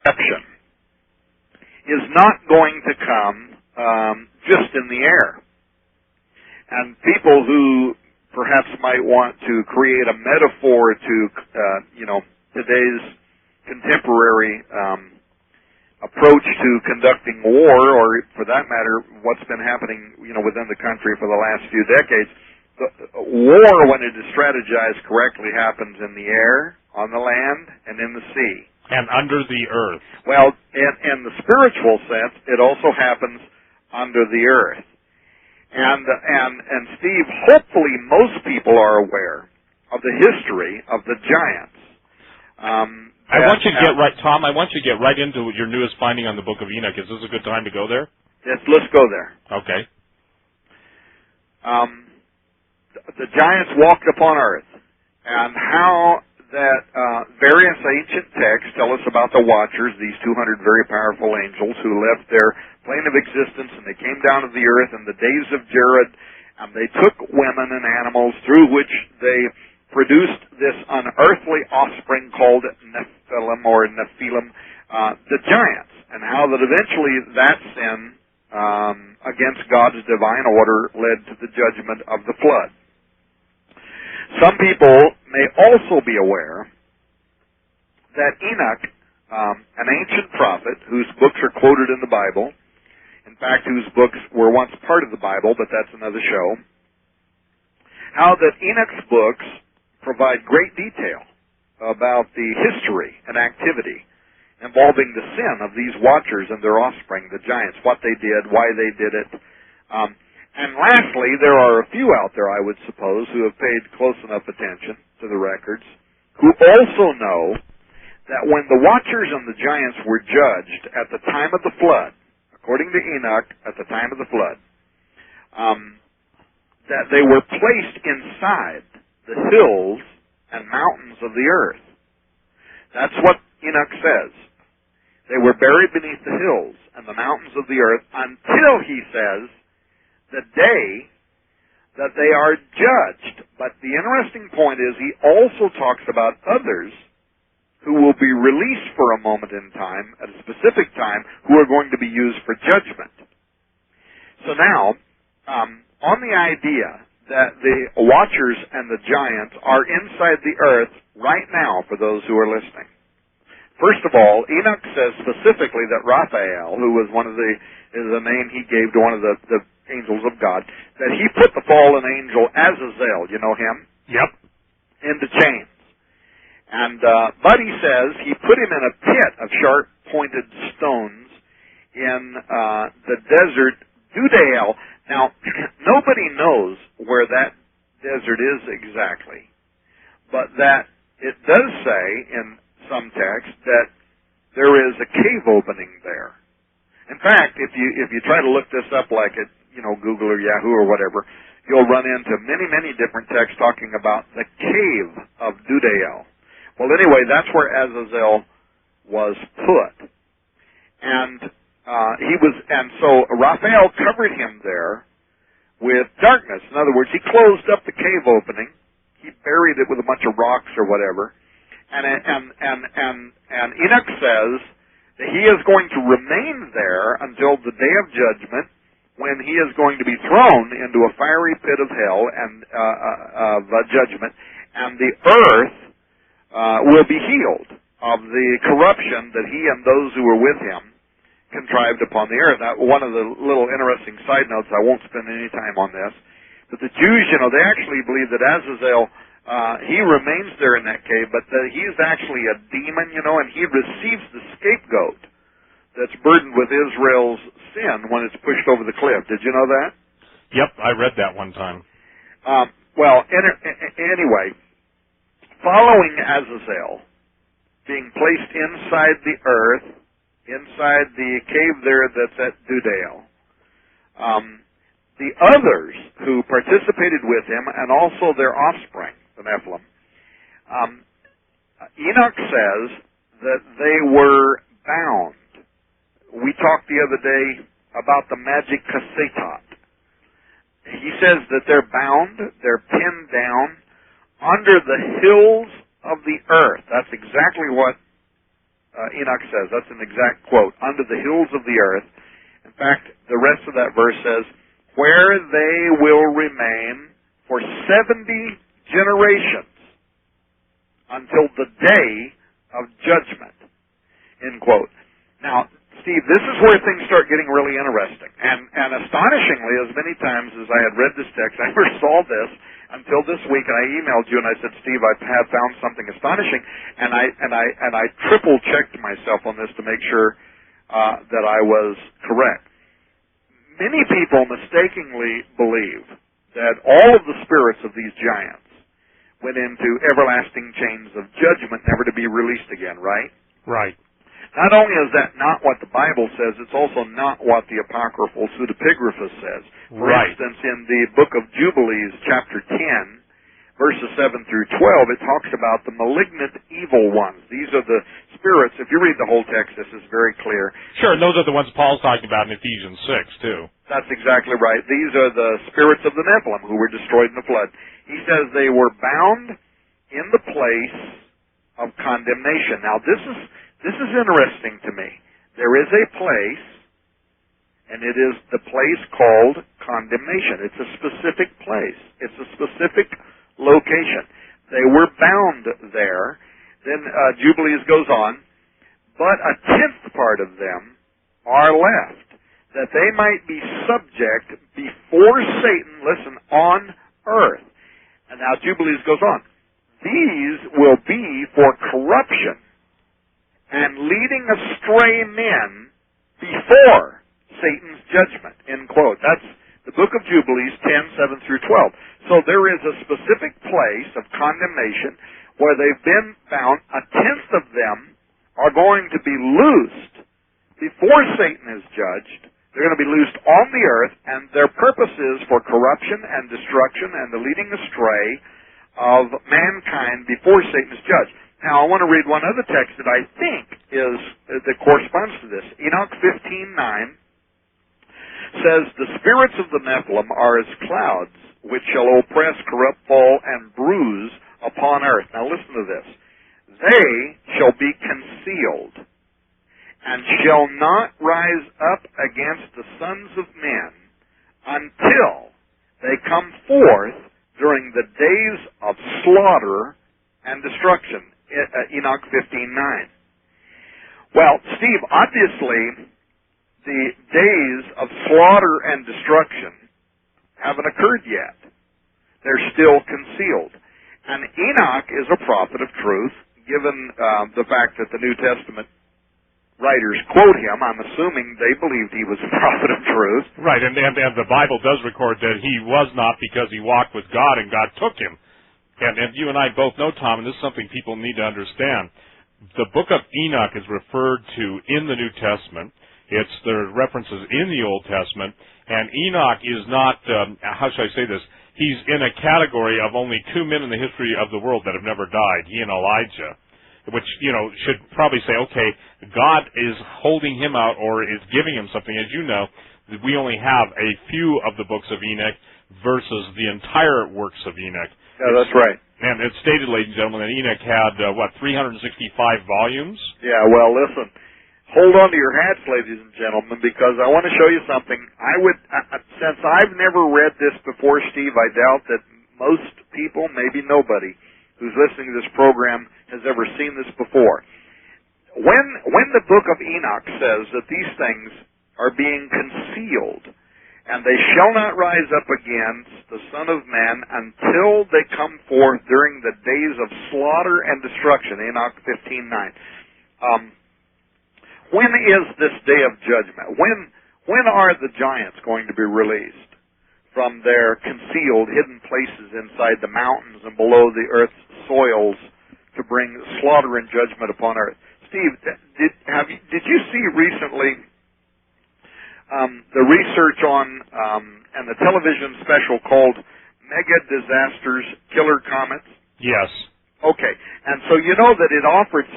perception is not going to come just in the air. And people who perhaps might want to create a metaphor to, today's contemporary approach to conducting war, or for that matter, what's been happening, within the country for the last few decades. War, when it is strategized correctly, happens in the air, on the land, and in the sea. And under the earth. Well, in the spiritual sense, it also happens under the earth. And Steve, hopefully most people are aware of the history of the giants. I want you to get right, Tom. I want you to get right into your newest finding on the Book of Enoch. Is this a good time to go there? Yes, let's go there. Okay. The giants walked upon earth, and how that various ancient texts tell us about the Watchers, these 200 very powerful angels who left their plane of existence, and they came down to the earth in the days of Jared, and they took women and animals through which they produced this unearthly offspring called Nephilim, the giants, and how that eventually that sin against God's divine order led to the judgment of the flood. Some people may also be aware that Enoch, an ancient prophet whose books are quoted in the Bible, in fact, whose books were once part of the Bible, but that's another show, how that Enoch's books provide great detail about the history and activity involving the sin of these Watchers and their offspring, the giants, what they did, why they did it. And lastly, there are a few out there, I would suppose, who have paid close enough attention to the records, who also know that when the Watchers and the giants were judged at the time of the flood, according to Enoch, at the time of the flood, that they were placed inside the hills and mountains of the earth. That's what Enoch says. They were buried beneath the hills and the mountains of the earth until, he says, the day that they are judged. But the interesting point is he also talks about others who will be released for a moment in time, at a specific time, who are going to be used for judgment. So now, on the idea that the Watchers and the giants are inside the earth right now, for those who are listening. First of all, Enoch says specifically that Raphael, who was is the name he gave to one of the angels of God, that he put the fallen angel Azazel, you know him? Yep. Into chains. And but he says he put him in a pit of sharp-pointed stones in the desert Dudael. Now, nobody knows where that desert is exactly, but that it does say in some text that there is a cave opening there. In fact, if you try to look this up, like at Google or Yahoo or whatever, you'll run into many different texts talking about the cave of Dudael. Well, anyway, that's where Azazel was put, and so Raphael covered him there with darkness. In other words, he closed up the cave opening. He buried it with a bunch of rocks or whatever. And Enoch says that he is going to remain there until the day of judgment, when he is going to be thrown into a fiery pit of hell and of judgment, and the earth will be healed of the corruption that he and those who were with him contrived upon the earth. Now, one of the little interesting side notes, I won't spend any time on this, but the Jews, they actually believe that Azazel, he remains there in that cave, but that he's actually a demon, and he receives the scapegoat that's burdened with Israel's sin when it's pushed over the cliff. Did you know that? Yep, I read that one time. Anyway, following Azazel being placed inside the earth, inside the cave there that's at Dudael, the others who participated with him, and also their offspring, the Nephilim, Enoch says that they were bound. We talked the other day about the magic cassetot. He says that they're bound, they're pinned down under the hills of the earth. That's exactly what Enoch says. That's an exact quote. Under the hills of the earth. In fact, the rest of that verse says, where they will remain for 70 generations until the day of judgment. End quote. Now, Steve, this is where things start getting really interesting. And astonishingly, as many times as I had read this text, I never saw this until this week, and I emailed you and I said, Steve, I have found something astonishing, and I triple checked myself on this to make sure that I was correct. Many people mistakenly believe that all of the spirits of these giants went into everlasting chains of judgment, never to be released again, right? Right. Not only is that not what the Bible says, it's also not what the apocryphal pseudepigrapha says. For instance, in the book of Jubilees, chapter 10, verses 7 through 12, it talks about the malignant evil ones. These are the spirits. If you read the whole text, this is very clear. Sure, and those are the ones Paul's talking about in Ephesians 6, too. That's exactly right. These are the spirits of the Nephilim who were destroyed in the flood. He says they were bound in the place of condemnation. Now, this is interesting to me. There is a place, and it is the place called condemnation. It's a specific place. It's a specific location. They were bound there. Then Jubilees goes on, but a tenth part of them are left, that they might be subject before Satan, listen, on earth. And now Jubilees goes on. These will be for corruption and leading astray men before Satan's judgment, end quote. That's the book of Jubilees 10, 7 through 12. So there is a specific place of condemnation where they've been bound. A tenth of them are going to be loosed before Satan is judged. They're going to be loosed on the earth, and their purpose is for corruption and destruction and the leading astray of mankind before Satan is judged. Now, I want to read one other text that I think that corresponds to this. Enoch 15:9 says, the spirits of the Nephilim are as clouds, which shall oppress, corrupt, fall, and bruise upon earth. Now, listen to this. They shall be concealed, and shall not rise up against the sons of men until they come forth during the days of slaughter and destruction. Enoch 15:9. Well, Steve, obviously the days of slaughter and destruction haven't occurred yet. They're still concealed. And Enoch is a prophet of truth, given the fact that the New Testament writers quote him. I'm assuming they believed he was a prophet of truth. Right, and the Bible does record that he was not, because he walked with God and God took him. And you and I both know, Tom, and this is something people need to understand, the book of Enoch is referred to in the New Testament. There are references in the Old Testament, and Enoch is not, how should I say this, he's in a category of only two men in the history of the world that have never died, he and Elijah, which, should probably say, okay, God is holding him out or is giving him something. As you know, we only have a few of the books of Enoch versus the entire works of Enoch. Yeah, that's right. And it's stated, ladies and gentlemen, that Enoch had, 365 volumes? Yeah, well, listen. Hold on to your hats, ladies and gentlemen, because I want to show you something. Since I've never read this before, Steve, I doubt that most people, maybe nobody, who's listening to this program has ever seen this before. When the book of Enoch says that these things are being concealed, and they shall not rise up against the Son of Man until they come forth during the days of slaughter and destruction, Enoch 15:9. When is this day of judgment? When are the giants going to be released from their concealed, hidden places inside the mountains and below the earth's soils to bring slaughter and judgment upon earth? Steve, did you see recently the research on and the television special called Mega Disasters, Killer Comets? Yes. Okay, and so you know that it offered,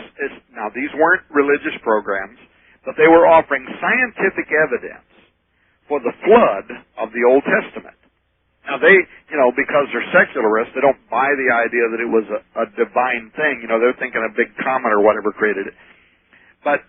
now these weren't religious programs, but they were offering scientific evidence for the flood of the Old Testament. Now they, because they're secularists, they don't buy the idea that it was a divine thing. They're thinking a big comet or whatever created it. But